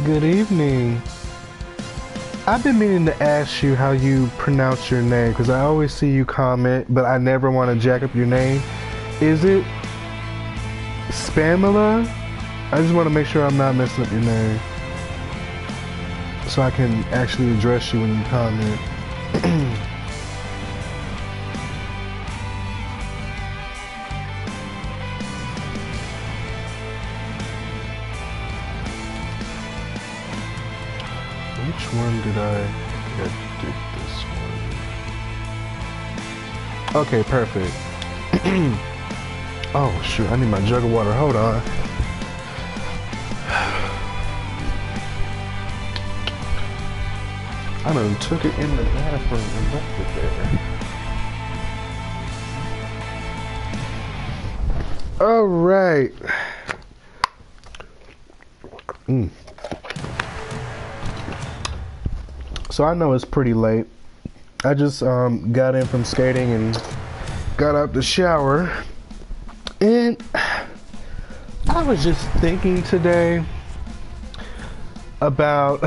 Good evening. I've been meaning to ask you how you pronounce your name because I always see you comment, but I never want to jack up your name. Is it Spamela? I just want to make sure I'm not messing up your name so I can actually address you when you comment. Which one did I did this one? Okay, perfect. Oh shoot, I need my jug of water. Hold on. I done took it in the bathroom and left it there. All right. So I know it's pretty late. I just got in from skating and got out the shower, and I was just thinking today about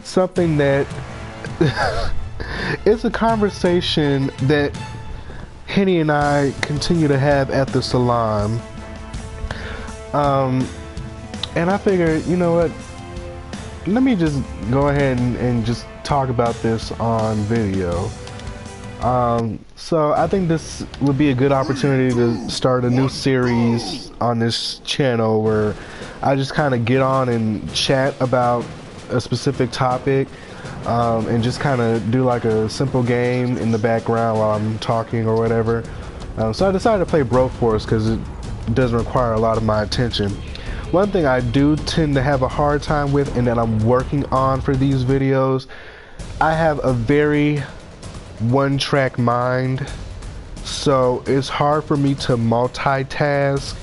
something that it's a conversation that Henny and I continue to have at the salon. And I figured, you know what? Let me just go ahead and just talk about this on video. So I think this would be a good opportunity to start a new series on this channel where I just kind of get on and chat about a specific topic, and just kind of do like a simple game in the background while I'm talking or whatever. So I decided to play Broforce because it doesn't require a lot of my attention. One thing I do tend to have a hard time with, and that I'm working on for these videos, I have a very one-track mind, so it's hard for me to multitask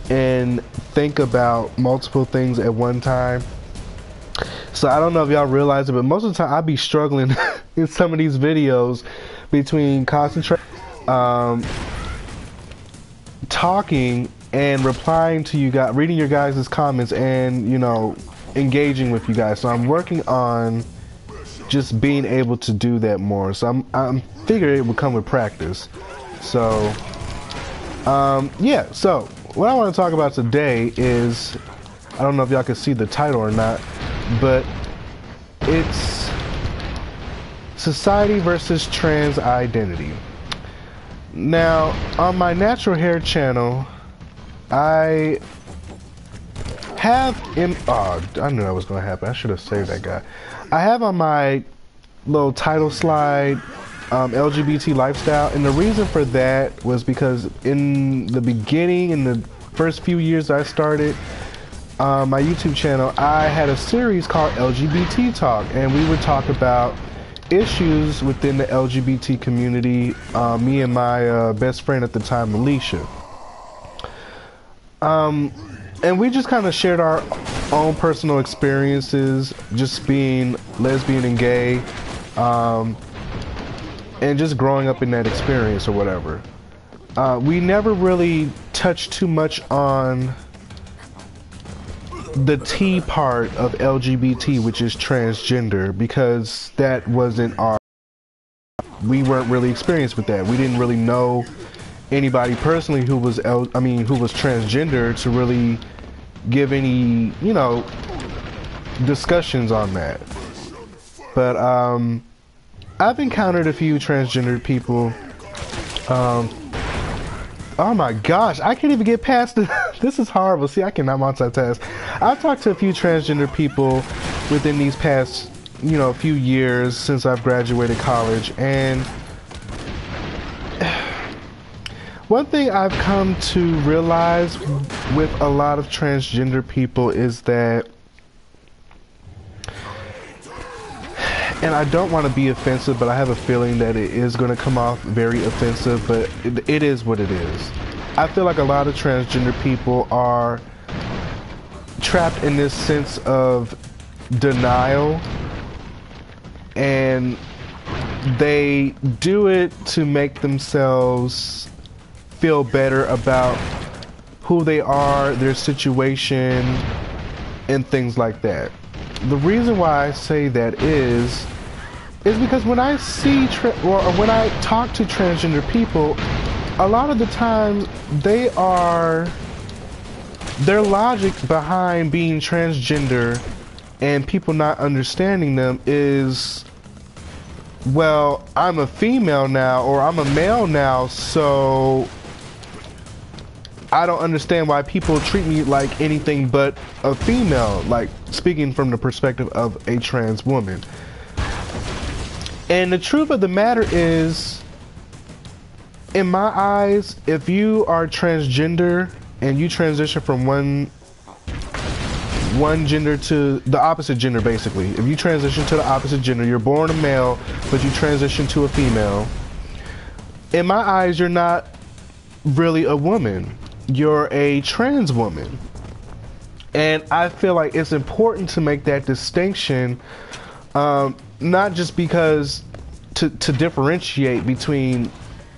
and think about multiple things at one time. So I don't know if y'all realize it, but most of the time I be struggling in some of these videos between concentrating, talking and replying to you guys, reading your guys' comments, and you know, engaging with you guys. So I'm working on just being able to do that more. So I'm figuring it would come with practice. So yeah, so what I want to talk about today is, I don't know if y'all can see the title or not, but it's society versus trans identity. Now, on my natural hair channel, I have I knew that was going to happen. I should have saved that guy. I have on my little title slide LGBT lifestyle, and the reason for that was because in the beginning, in the first few years I started my YouTube channel, I had a series called LGBT Talk, and we would talk about issues within the LGBT community, me and my best friend at the time, Alicia. And we just kind of shared our own personal experiences, just being lesbian and gay, and just growing up in that experience or whatever. We never really touched too much on the T part of LGBT, which is transgender, because that wasn't we weren't really experienced with that. We didn't really know anybody personally who was who was transgender to really give any, you know, discussions on that. But I've encountered a few transgender people. Oh my gosh, I can't even get past it. This is horrible. See, I cannot multitask. I've talked to a few transgender people within these past, you know, few years since I've graduated college, and one thing I've come to realize with a lot of transgender people is that, and I don't want to be offensive, but I have a feeling that it is going to come off very offensive, but it is what it is. I feel like a lot of transgender people are trapped in this sense of denial, and they do it to make themselves feel better about who they are, their situation, and things like that. The reason why I say that is because when I see or when I talk to transgender people, a lot of the times their logic behind being transgender and people not understanding them is, well, I'm a female now or I'm a male now, so I don't understand why people treat me like anything but a female, like speaking from the perspective of a trans woman. And the truth of the matter is, in my eyes, if you are transgender and you transition from one gender to the opposite gender, basically, if you transition to the opposite gender, you're born a male but you transition to a female, in my eyes you're not really a woman, you're a trans woman. And I feel like it's important to make that distinction, not just because to differentiate between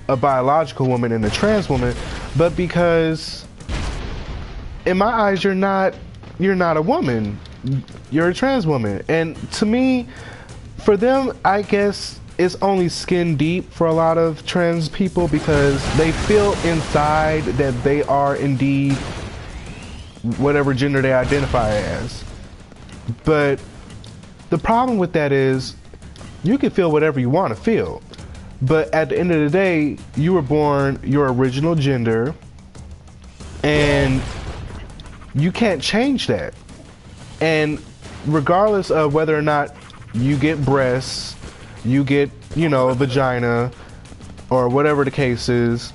a biological woman and a trans woman, but because in my eyes you're not a woman, you're a trans woman. And to me, for them, I guess it's only skin deep for a lot of trans people, because they feel inside that they are indeed whatever gender they identify as. But the problem with that is you can feel whatever you want to feel, but at the end of the day, you were born your original gender and you can't change that. And regardless of whether or not you get breasts, you get, a vagina, or whatever the case is,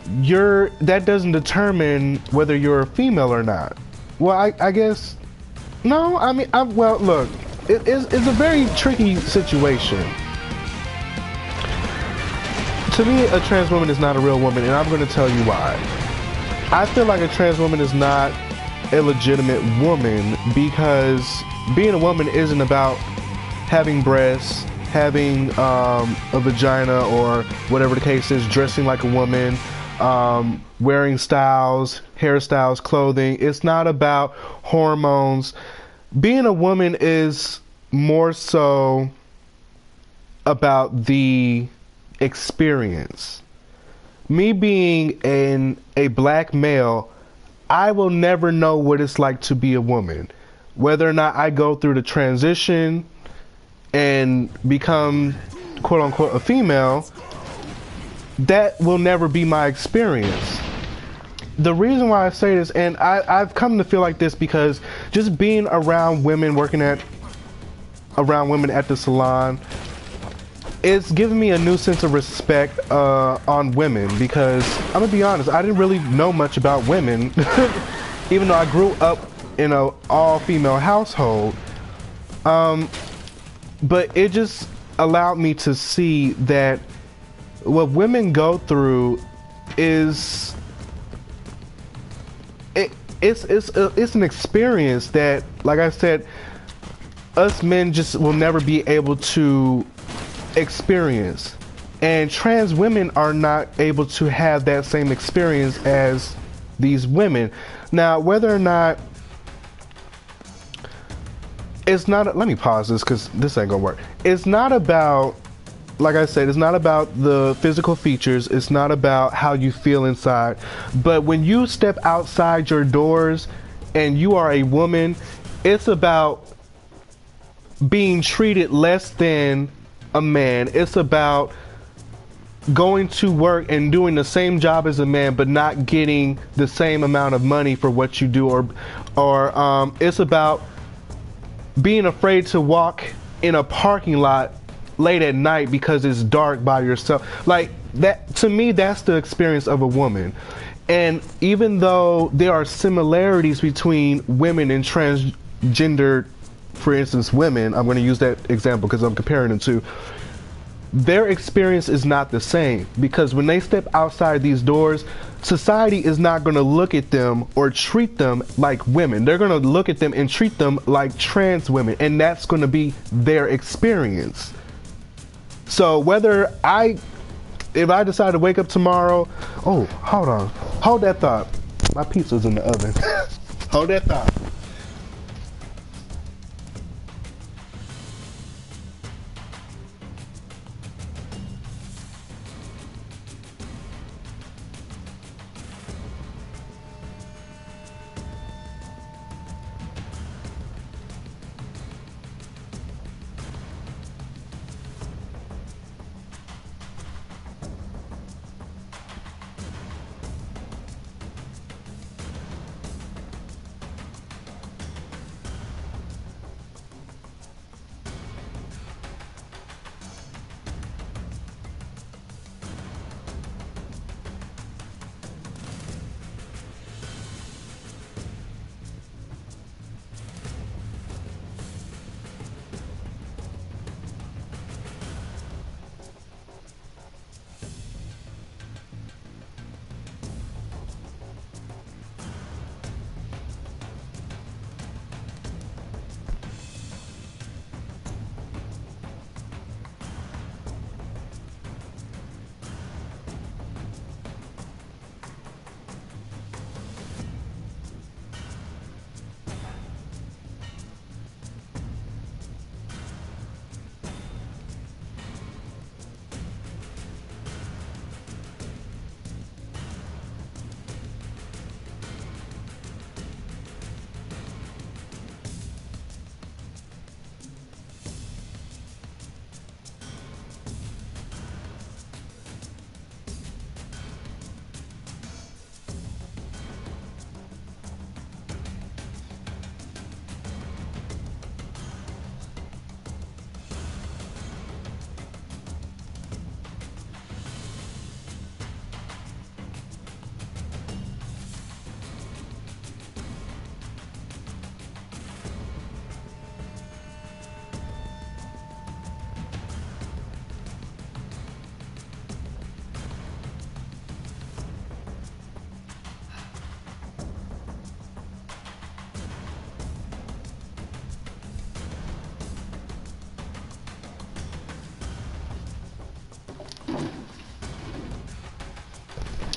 that doesn't determine whether you're a female or not. Well, I guess, no, I mean, well, look, it's a very tricky situation. To me, a trans woman is not a real woman, and I'm going to tell you why. I feel like a trans woman is not a legitimate woman, because being a woman isn't about having breasts, having a vagina, or whatever the case is, dressing like a woman, wearing styles, hairstyles, clothing. It's not about hormones. Being a woman is more so about the experience. Me being a black male, I will never know what it's like to be a woman. Whether or not I go through the transition and become quote unquote a female, that will never be my experience. The reason why I say this, and I've come to feel like this because just being around women, around women at the salon, it's given me a new sense of respect on women, because I'm gonna be honest, I didn't really know much about women even though I grew up in an all-female household, but it just allowed me to see that what women go through is it's an experience that, like I said, us men just will never be able to experience, and trans women are not able to have that same experience as these women. Now, whether or not it's not, let me pause this because this ain't gonna work. It's not about, like I said, it's not about the physical features, it's not about how you feel inside, but when you step outside your doors and you are a woman, it's about being treated less than a man. It's about going to work and doing the same job as a man but not getting the same amount of money for what you do, or it's about being afraid to walk in a parking lot late at night because it's dark by yourself. Like that, to me, that's the experience of a woman. And even though there are similarities between women and transgender, for instance, women, I'm going to use that example because I'm comparing them to, their experience is not the same, because when they step outside these doors, society is not going to look at them or treat them like women. They're going to look at them and treat them like trans women, and that's going to be their experience. So whether if I decide to wake up tomorrow, oh, hold on, hold that thought. My pizza's in the oven. Hold that thought.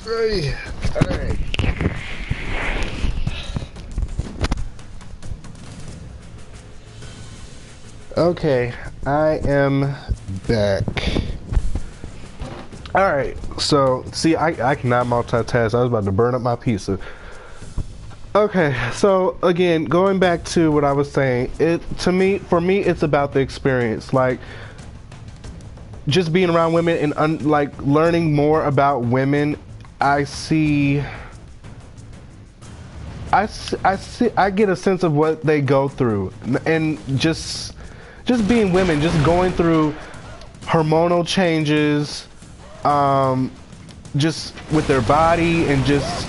Hey, all right. Okay, I am back. All right, so see, I cannot multitask. I was about to burn up my pizza. Okay, so again, going back to what I was saying, for me, it's about the experience. Like, just being around women and like learning more about women, I see. I get a sense of what they go through, and just being women, just going through hormonal changes, just with their body, and just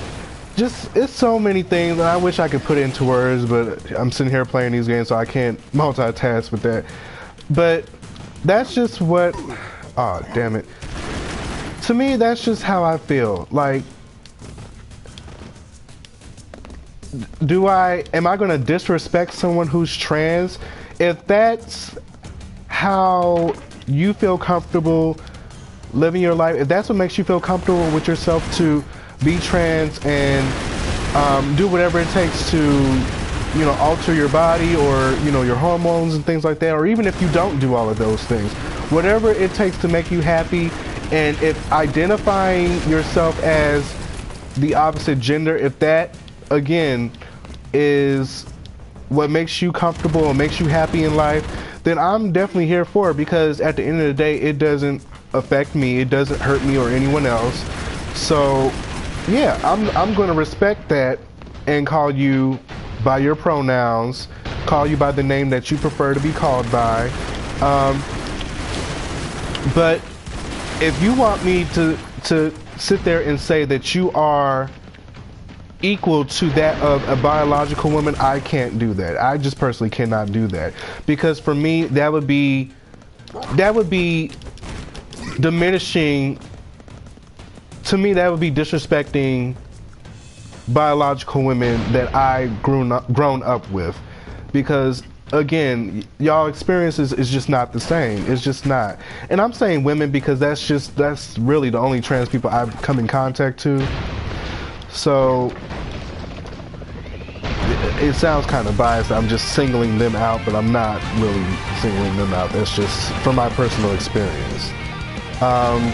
it's so many things. And I wish I could put it into words, but I'm sitting here playing these games, so I can't multitask with that. But that's just what. Oh, damn it! To me, that's just how I feel. Like, am I going to disrespect someone who's trans? If that's how you feel comfortable living your life, if that's what makes you feel comfortable with yourself to be trans and do whatever it takes to, you know, alter your body or, you know, your hormones and things like that, or even if you don't do all of those things, whatever it takes to make you happy, and if identifying yourself as the opposite gender, if that again is what makes you comfortable and makes you happy in life, then I'm definitely here for it, because at the end of the day, it doesn't affect me, it doesn't hurt me or anyone else. So yeah, I'm going to respect that and call you by your pronouns, call you by the name that you prefer to be called by. But if you want me to sit there and say that you are equal to that of a biological woman, I can't do that. I just personally cannot do that, because for me that would be diminishing. To me, that would be disrespecting biological women that I grown up with, because again, y'all experiences is just not the same. It's just not. And I'm saying women because that's really the only trans people I've come in contact to. So it sounds kind of biased. I'm just singling them out, but I'm not really singling them out. That's just from my personal experience. And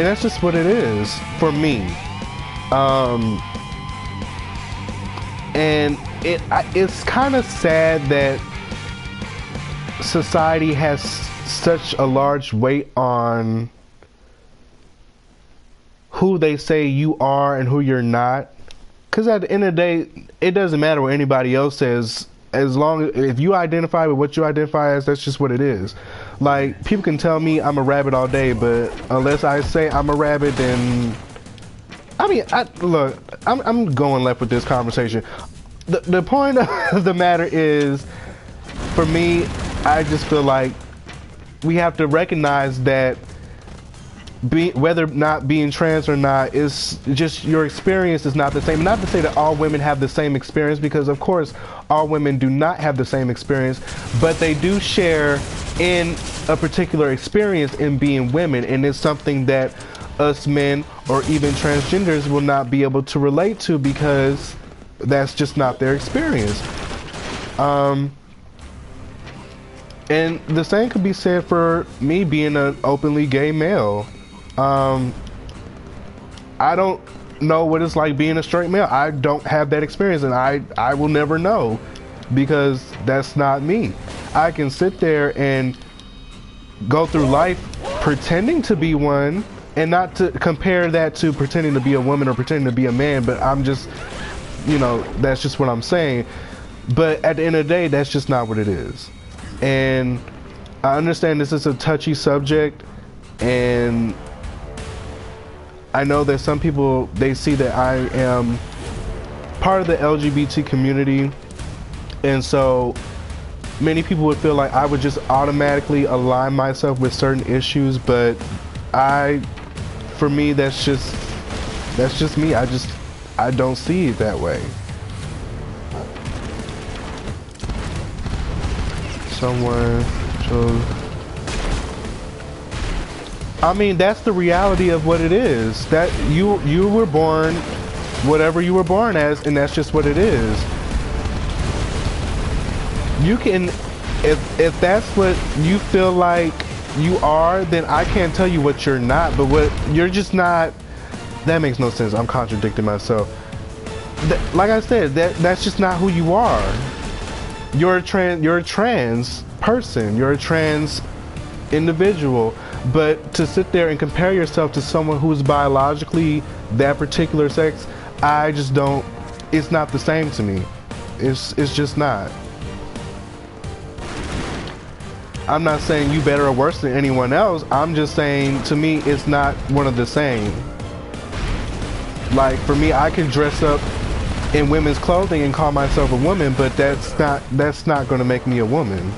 that's just what it is for me. And it's kind of sad that society has such a large weight on who they say you are and who you're not. Because at the end of the day, it doesn't matter what anybody else says. As long as if you identify with what you identify as, that's just what it is. Like, people can tell me I'm a rabbit all day, but unless I say I'm a rabbit, then I mean, look, I'm going left with this conversation. The point of the matter is, for me, I just feel like we have to recognize that whether or not being trans or not is just your experience is not the same. Not to say that all women have the same experience, because of course all women do not have the same experience, but they do share in a particular experience in being women, and it's something that us men or even transgenders will not be able to relate to, because that's just not their experience. And the same could be said for me being an openly gay male. I don't know what it's like being a straight male. I don't have that experience, and I will never know, because that's not me. I can sit there and go through life pretending to be one, and not to compare that to pretending to be a woman or pretending to be a man, but I'm just, you know, that's just what I'm saying. But at the end of the day, that's just not what it is. And I understand this is a touchy subject, and I know that some people, they see that I am part of the LGBT community, and so many people would feel like I would just automatically align myself with certain issues, but for me, that's just me. I don't see it that way. Someone chose. I mean, that's the reality of what it is. That you were born whatever you were born as, and that's just what it is. You can, if that's what you feel like you are, then I can't tell you what you're not, but what you're just not. That makes no sense. I'm contradicting myself. Like I said, that's just not who you are. You're a trans person. You're a trans individual. But to sit there and compare yourself to someone who's biologically that particular sex, I just don't. It's not the same to me. It's just not. I'm not saying you better or worse than anyone else. I'm just saying, to me, it's not one of the same. Like, for me, I can dress up in women's clothing and call myself a woman, but that's not going to make me a woman.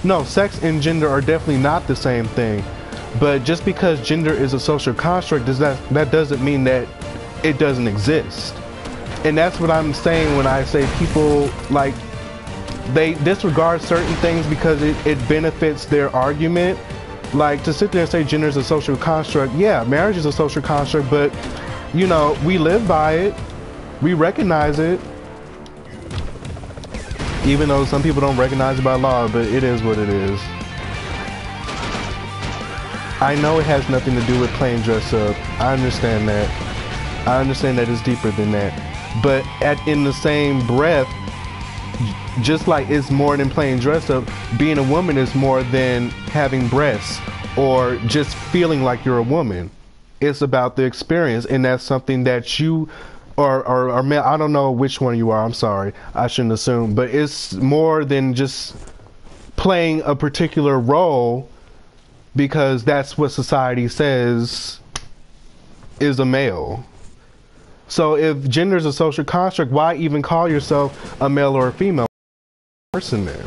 No, sex and gender are definitely not the same thing. But just because gender is a social construct, that doesn't mean that it doesn't exist. And that's what I'm saying when I say people, like, they disregard certain things because it benefits their argument. Like, to sit there and say gender is a social construct, yeah, marriage is a social construct, but, you know, we live by it. We recognize it. Even though some people don't recognize it by law, but it is what it is. I know it has nothing to do with plain dress up. I understand that. I understand that it's deeper than that. But in the same breath, just like it's more than plain dress up, being a woman is more than having breasts or just feeling like you're a woman. It's about the experience, and that's something that you or male, I don't know which one you are, I'm sorry, I shouldn't assume, but it's more than just playing a particular role because that's what society says is a male. So if gender is a social construct, why even call yourself a male or a female person then?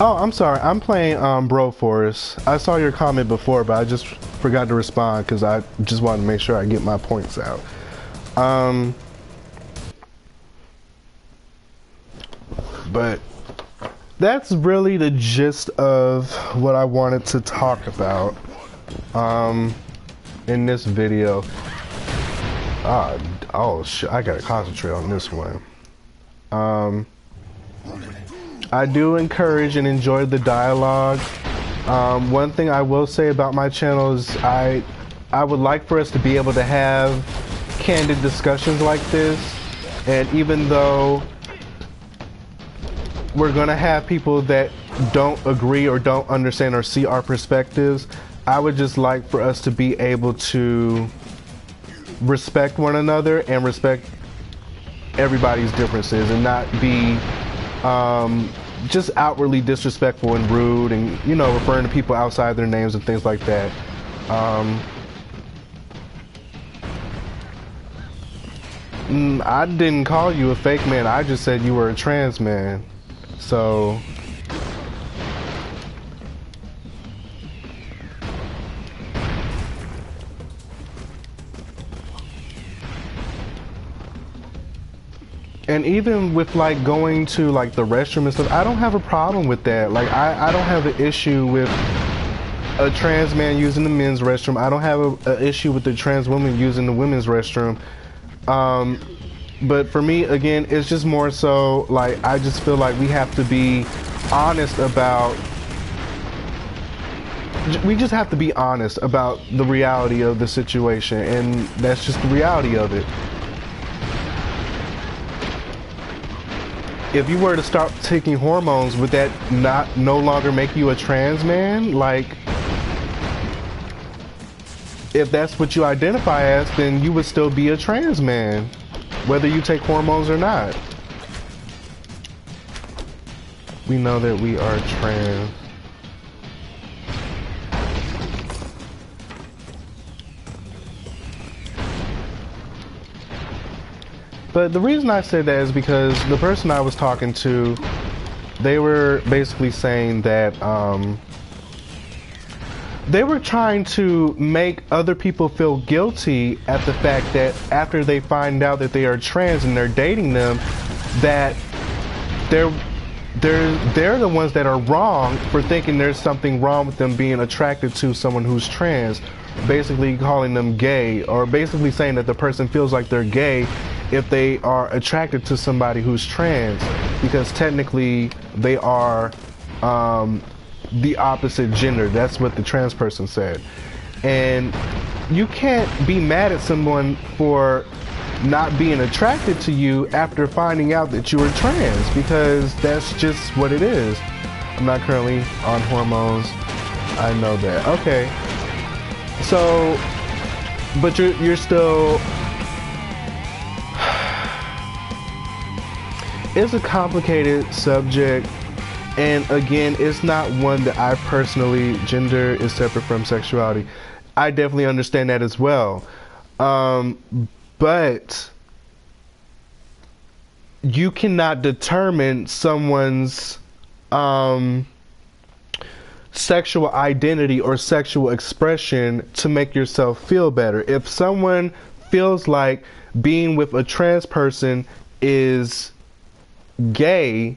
Oh, I'm sorry. I'm playing Bro Forest. I saw your comment before, but I just forgot to respond because I just wanted to make sure I get my points out. But that's really the gist of what I wanted to talk about in this video. Oh shit, I gotta concentrate on this one. I do encourage and enjoy the dialogue. One thing I will say about my channel is I would like for us to be able to have candid discussions like this, and even though we're gonna have people that don't agree or don't understand or see our perspectives, I would just like for us to be able to respect one another and respect everybody's differences and not be just outwardly disrespectful and rude and, you know, referring to people outside their names and things like that. I didn't call you a fake man, I just said you were a trans man. So and even with like going to like the restroom and stuff, I don't have a problem with that. Like I don't have an issue with a trans man using the men's restroom. I don't have an issue with the trans woman using the women's restroom. But for me, again, it's just more so like I just feel like we have to be honest about. We just have to be honest about the reality of the situation, and that's just the reality of it. If you were to start taking hormones, would that no longer make you a trans man? Like, if that's what you identify as, then you would still be a trans man, whether you take hormones or not. We know that we are trans. But the reason I say that is because the person I was talking to, they were basically saying that they were trying to make other people feel guilty at the fact that after they find out that they are trans and they're dating them, that they're they're the ones that are wrong for thinking there's something wrong with them being attracted to someone who's trans, basically calling them gay, or basically saying that the person feels like they're gay if they are attracted to somebody who's trans, because technically they are the opposite gender. That's what the trans person said. And you can't be mad at someone for not being attracted to you after finding out that you were trans, because that's just what it is. I'm not currently on hormones. I know that. Okay. So, but you're still. It's a complicated subject, and again, it's not one that I personally, gender is separate from sexuality. I definitely understand that as well. But you cannot determine someone's sexual identity or sexual expression to make yourself feel better. If someone feels like being with a trans person is gay,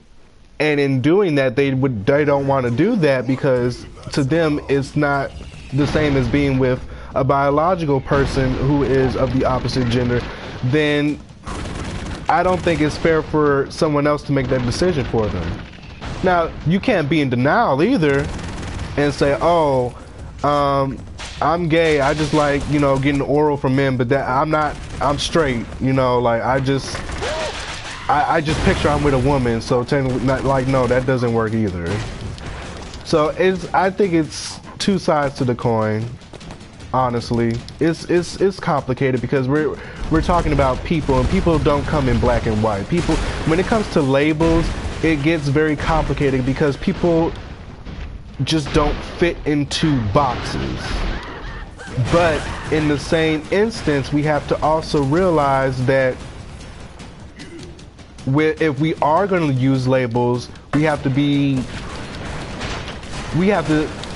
and in doing that they don't want to do that because to them it's not the same as being with a biological person who is of the opposite gender, then I don't think it's fair for someone else to make that decision for them. Now, you can't be in denial either and say, oh, I'm gay, I just like, you know, getting oral from men, but that I'm straight, you know, like I just picture I'm with a woman, so technically, not, like, no, that doesn't work either. So I think it's two sides to the coin. Honestly, it's complicated because we're talking about people, and people don't come in black and white. People, when it comes to labels, it gets very complicated because people just don't fit into boxes. But in the same instance, we have to also realize that if we are going to use labels, we have to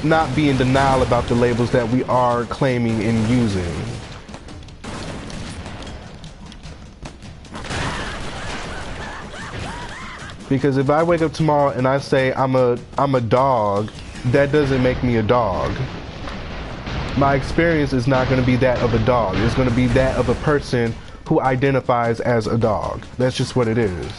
not be in denial about the labels that we are claiming and using. Because if I wake up tomorrow and I say I'm a dog, that doesn't make me a dog. My experience is not going to be that of a dog. It's going to be that of a person who identifies as a dog. That's just what it is.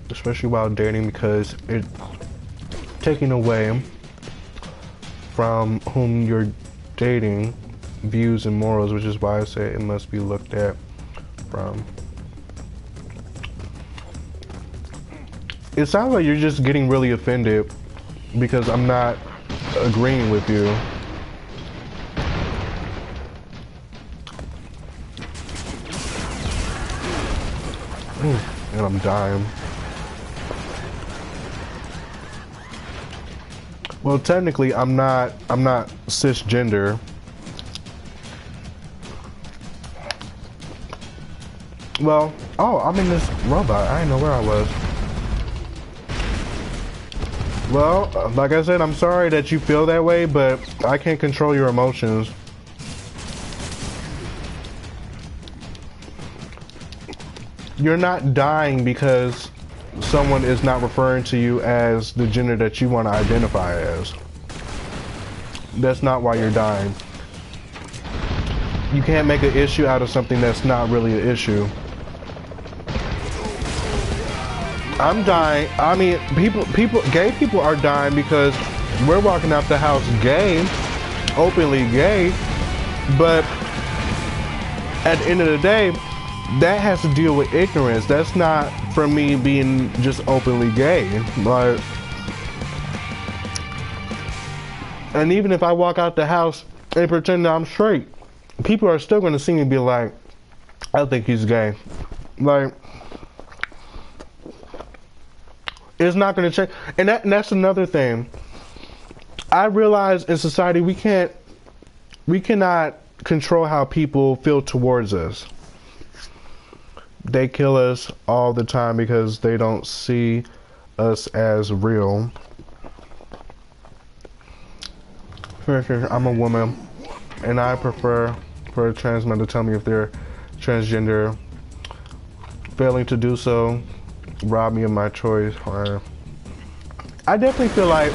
Especially while dating, because it's taking away from whom you're dating views and morals, which is why I say it must be looked at from. It sounds like you're just getting really offended because I'm not agreeing with you. And I'm dying. Well, technically, I'm not cisgender. Well, oh, I'm in this robot. I didn't know where I was. Well, like I said, I'm sorry that you feel that way, but I can't control your emotions. You're not dying because someone is not referring to you as the gender that you want to identify as. That's not why you're dying. You can't make an issue out of something that's not really an issue. I'm dying. I mean, gay people are dying because we're walking out the house gay, openly gay, but at the end of the day, that has to deal with ignorance. That's not from me being just openly gay. Like, and even if I walk out the house and pretend that I'm straight, people are still going to see me and be like, I think he's gay. Like, it's not going to change. And that's another thing. I realize in society we can't we cannot control how people feel towards us. They kill us all the time because they don't see us as real. For instance, I'm a woman, and I prefer for a trans man to tell me if they're transgender. Failing to do so, rob me of my choice. Or I definitely feel like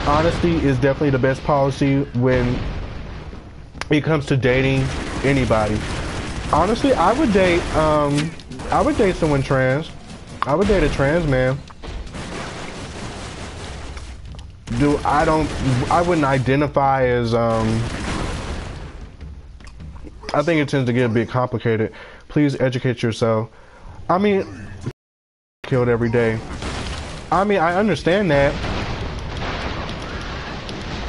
honesty is definitely the best policy when it comes to dating anybody. Honestly, I would date someone trans. I would date a trans man. I wouldn't identify as, I think it tends to get a bit complicated. Please educate yourself. I mean, killed every day. I mean, I understand that.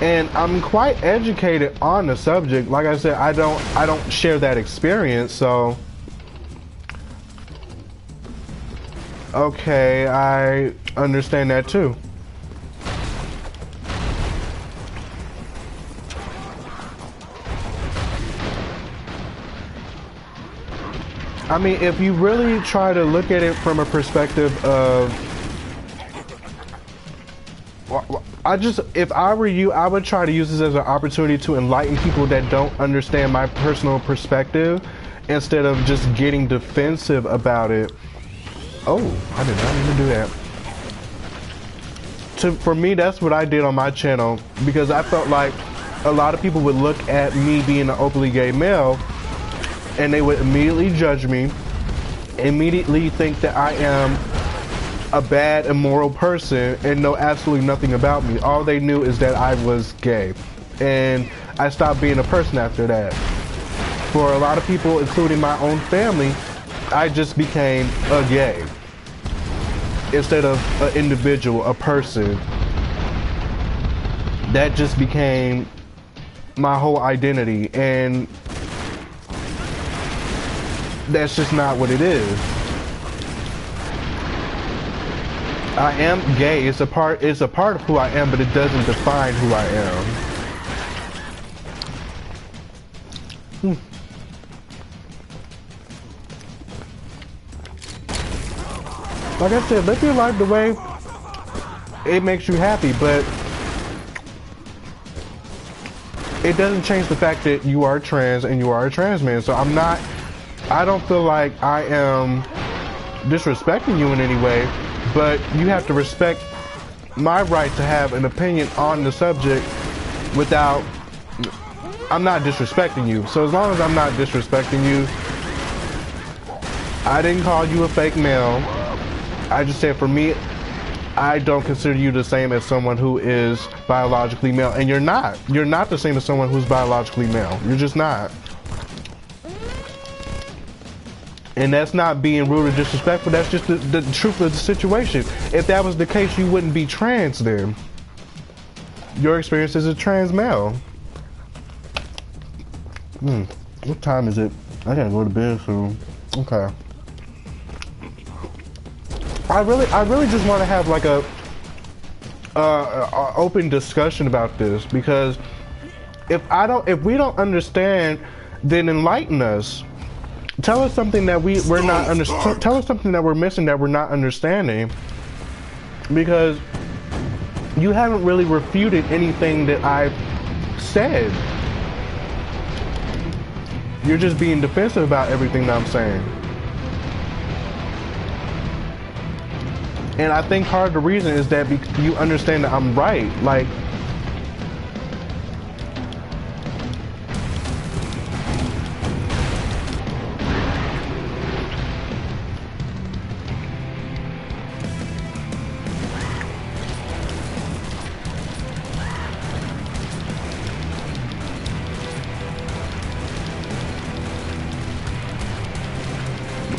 And I'm quite educated on the subject. Like I said, I don't share that experience, so okay, I understand that too. I mean, if you really try to look at it from a perspective of, if I were you, I would try to use this as an opportunity to enlighten people that don't understand my personal perspective instead of just getting defensive about it. Oh, I did not even do that. For me, that's what I did on my channel, because I felt like a lot of people would look at me being an openly gay male and they would immediately judge me, immediately think that I am a bad, immoral person and know absolutely nothing about me. All they knew is that I was gay. And I stopped being a person after that. For a lot of people, including my own family, I just became a gay instead of an individual, a person. That just became my whole identity, and that's just not what it is. I am gay. It's a part of who I am, but it doesn't define who I am. Like I said, live your life the way it makes you happy, but it doesn't change the fact that you are trans and you are a trans man. So I don't feel like I am disrespecting you in any way, but you have to respect my right to have an opinion on the subject without, I'm not disrespecting you. So as long as I'm not disrespecting you, I didn't call you a fake male. I just said, for me, I don't consider you the same as someone who is biologically male. And you're not. You're not the same as someone who's biologically male. You're just not. And that's not being rude or disrespectful. That's just the truth of the situation. If that was the case, you wouldn't be trans then. Your experience is a trans male. What time is it? I gotta go to bed soon. Okay. I really just want to have like a open discussion about this, because if we don't understand, then enlighten us. Tell us something that tell us something that we're missing, that we're not understanding, because you haven't really refuted anything that I've said. You're just being defensive about everything that I'm saying. And I think part of the reason is that you understand that I'm right. Like,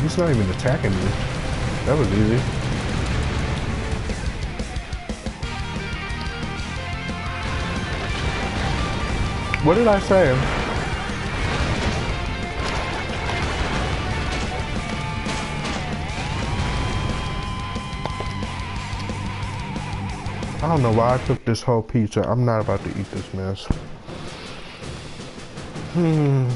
he's not even attacking me. That was easy. What did I say? I don't know why I took this whole pizza. I'm not about to eat this mess. Hmm.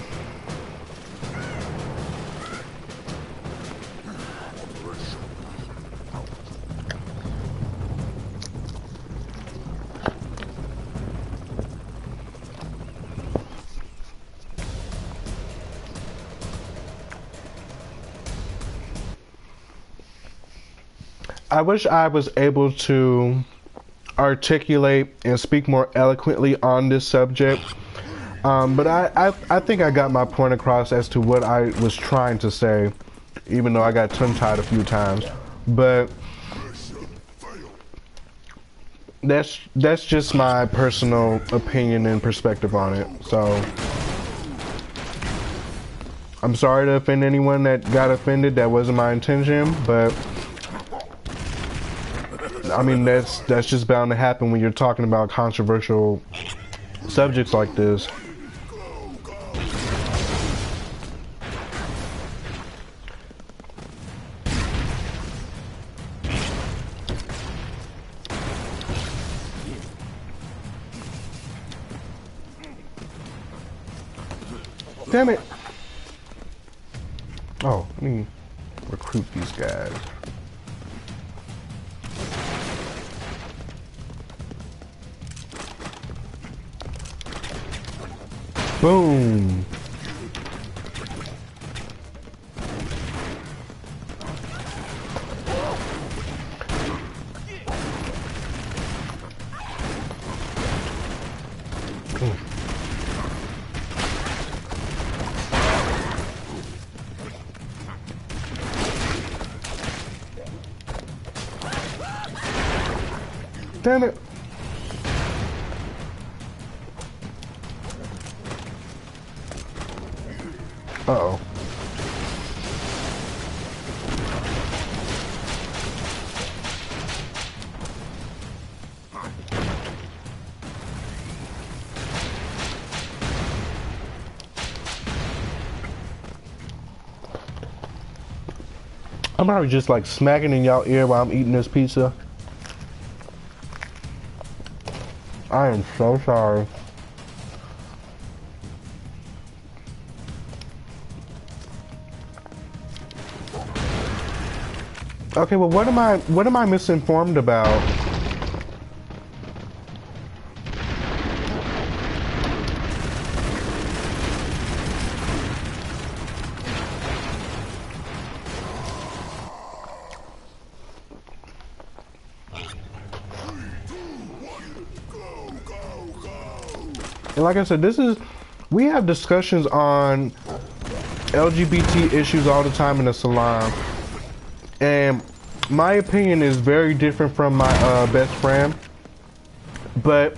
I wish I was able to articulate and speak more eloquently on this subject. But I think I got my point across as to what I was trying to say, even though I got tongue-tied a few times. But that's just my personal opinion and perspective on it. So I'm sorry to offend anyone that got offended. That wasn't my intention, but I mean that's just bound to happen when you're talking about controversial subjects like this. Damn it! Oh, let me recruit these guys. Boom! Damn it! Uh-oh. I'm probably just like smacking in y'all ear while I'm eating this pizza. I am so sorry. Okay, well what am I misinformed about? And like I said, we have discussions on LGBT issues all the time in the salon. And my opinion is very different from my best friend. But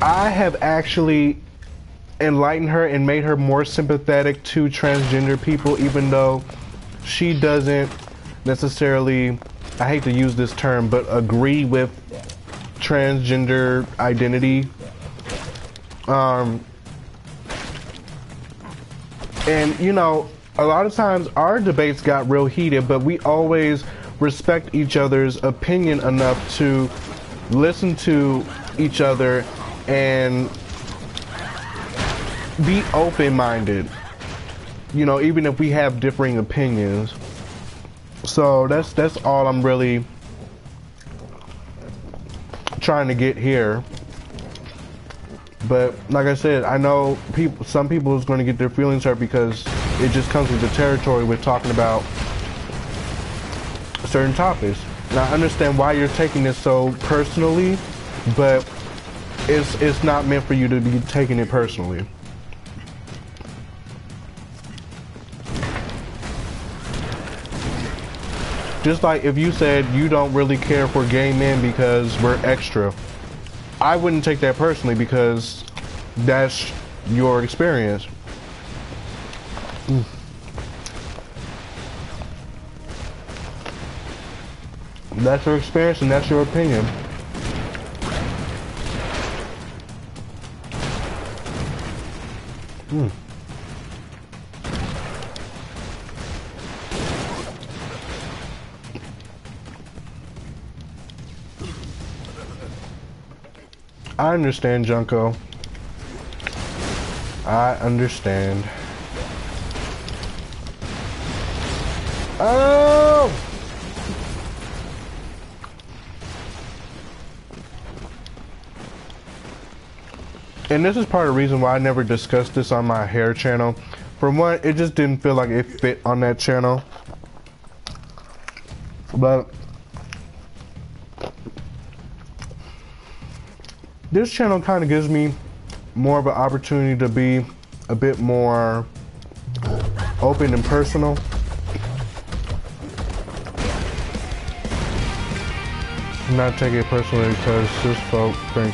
I have actually enlightened her and made her more sympathetic to transgender people, even though she doesn't necessarily, I hate to use this term, but agree with transgender identity. And you know, a lot of times our debates got real heated, but we always respect each other's opinion enough to listen to each other and be open-minded, you know, even if we have differing opinions. So that's all I'm really trying to get here. But like I said, I know some people is going to get their feelings hurt because it just comes with the territory with talking about certain topics. And I understand why you're taking this so personally, but it's not meant for you to be taking it personally. Just like if you said you don't really care for gay men because we're extra, I wouldn't take that personally because that's your experience. That's your experience and that's your opinion. I understand, Junko. I understand. Oh! And this is part of the reason why I never discussed this on my hair channel. For one, it just didn't feel like it fit on that channel. But this channel kind of gives me more of an opportunity to be a bit more open and personal. Not take it personally because cis folk think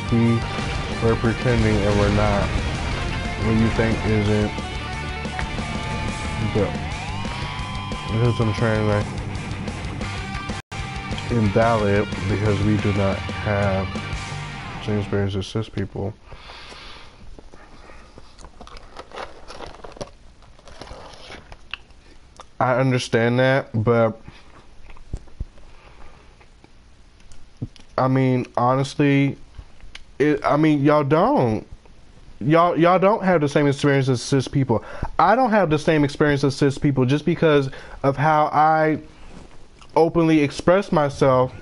we're pretending and we're not. What you think isn't good. Because I'm trying like invalid because we do not have the same experience as cis people. I understand that, but I mean, honestly, y'all don't have the same experience as cis people. I don't have the same experience as cis people just because of how I openly express myself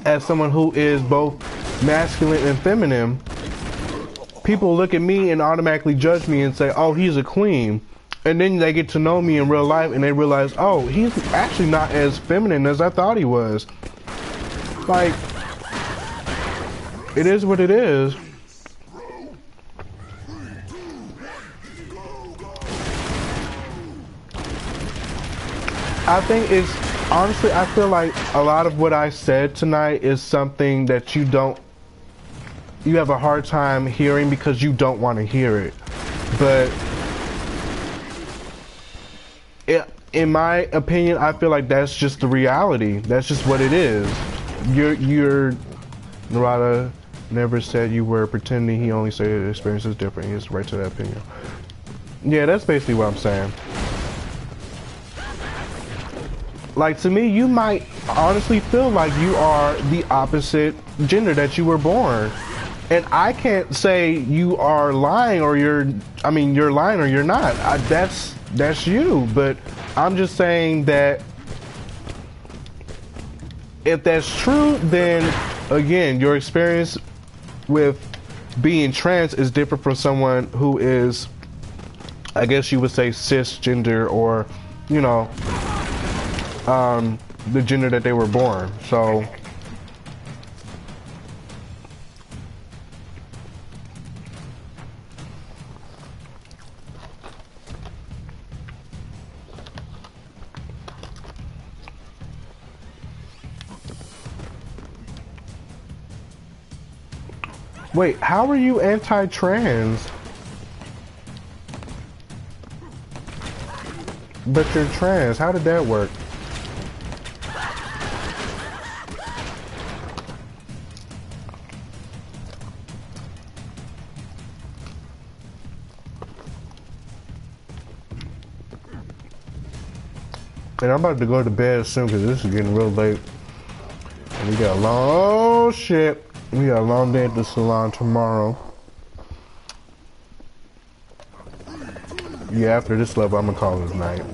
as someone who is both masculine and feminine. People look at me and automatically judge me and say, oh, he's a queen. And then they get to know me in real life and they realize, oh, he's actually not as feminine as I thought he was. Like, it is what it is. I think it's, honestly, I feel like a lot of what I said tonight is something that you have a hard time hearing because you don't want to hear it. But in my opinion, I feel like that's just the reality. That's just what it is. Narada never said you were pretending. He only said the experience is different. He's right to that opinion. Yeah, that's basically what I'm saying. Like, to me, you might honestly feel like you are the opposite gender that you were born. And I can't say you are lying or you're lying or you're not. That's you. But I'm just saying that if that's true, then again, your experience with being trans is different from someone who is, I guess you would say, cisgender or, you know, the gender that they were born. So wait, how are you anti-trans? But you're trans. How did that work? And I'm about to go to bed soon because this is getting real late. And we got a long, oh shit. We got a long day at the salon tomorrow. Yeah, after this level, I'm gonna call it a night.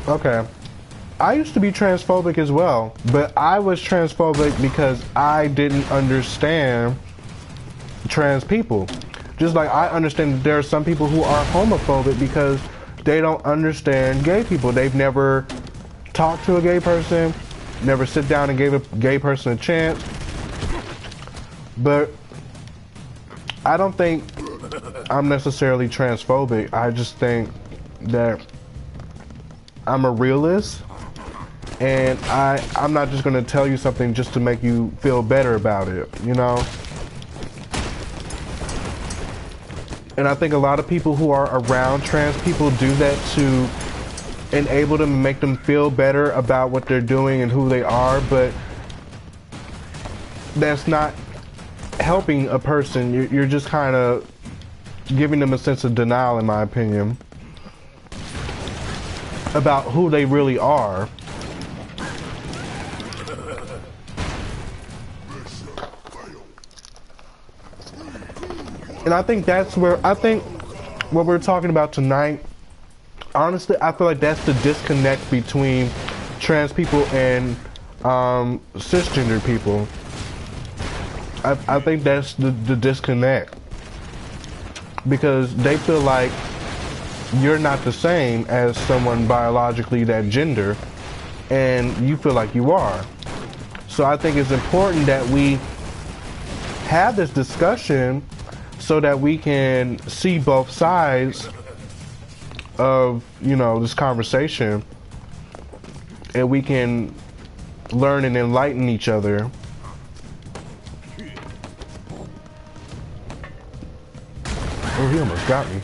Okay. I used to be transphobic as well, but I was transphobic because I didn't understand trans people. Just like I understand that there are some people who are homophobic because they don't understand gay people. They've never talked to a gay person, never sit down and gave a gay person a chance. But I don't think I'm necessarily transphobic. I just think that I'm a realist. And I'm not just gonna tell you something just to make you feel better about it, you know? And I think a lot of people who are around trans people do that to enable them and make them feel better about what they're doing and who they are, but that's not helping a person. You're just kind of giving them a sense of denial, in my opinion, about who they really are. And I think that's where, I think what we're talking about tonight, honestly, I feel like that's the disconnect between trans people and cisgender people. I think that's the disconnect, because they feel like you're not the same as someone biologically that gender, and you feel like you are. So I think it's important that we have this discussion so that we can see both sides of, you know, this conversation, and we can learn and enlighten each other. Oh, he almost got me.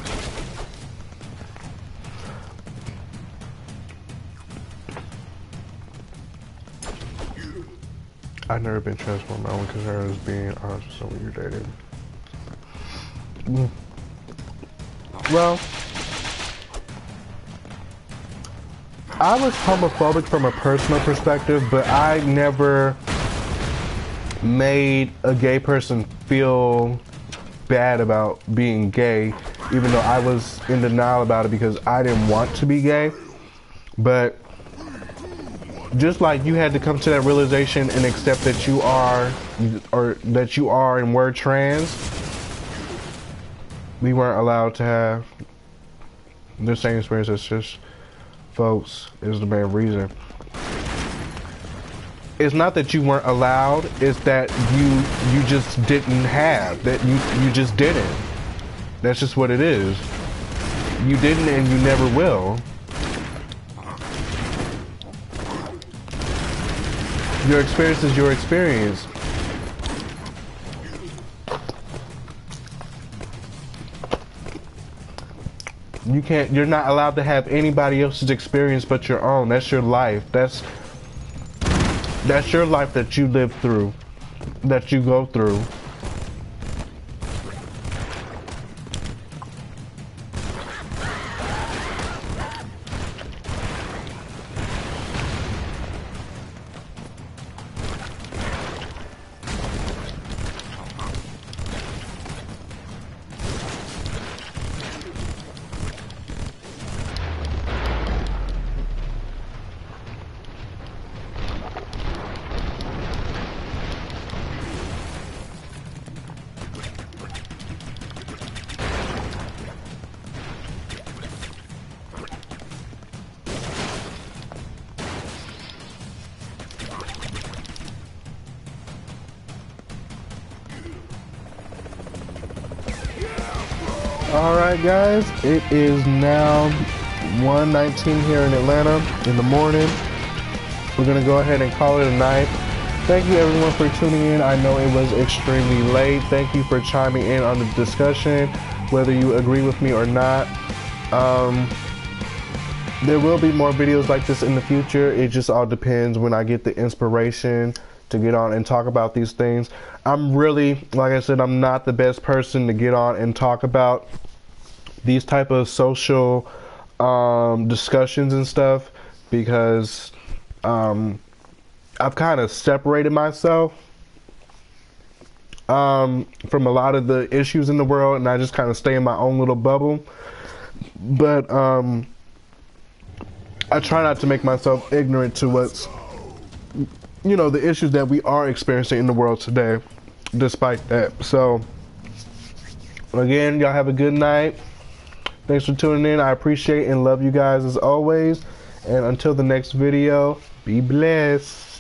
I've never been transformed. My only concern is being honest with someone you're dating. Well, I was homophobic from a personal perspective, but I never made a gay person feel bad about being gay, even though I was in denial about it because I didn't want to be gay. But just like you had to come to that realization and accept that you are, or that you are and were trans, we weren't allowed to have the same experience as just folks is the main reason. It's not that you weren't allowed, it's that you just didn't have, that you just didn't. That's just what it is. You didn't and you never will. Your experience is your experience. You're not allowed to have anybody else's experience but your own. That's your life. That's your life that you live through, that you go through. Alright guys, it is now 1:19 here in Atlanta in the morning. We're going to go ahead and call it a night. Thank you everyone for tuning in. I know it was extremely late. Thank you for chiming in on the discussion, whether you agree with me or not. There will be more videos like this in the future. It just all depends when I get the inspiration to get on and talk about these things. I'm really, like I said, I'm not the best person to get on and talk about these type of social discussions and stuff, because I've kind of separated myself from a lot of the issues in the world, and I just kind of stay in my own little bubble. But I try not to make myself ignorant to what's, you know, the issues that we are experiencing in the world today, despite that. So again, y'all have a good night. Thanks for tuning in. I appreciate and love you guys as always. And until the next video, be blessed.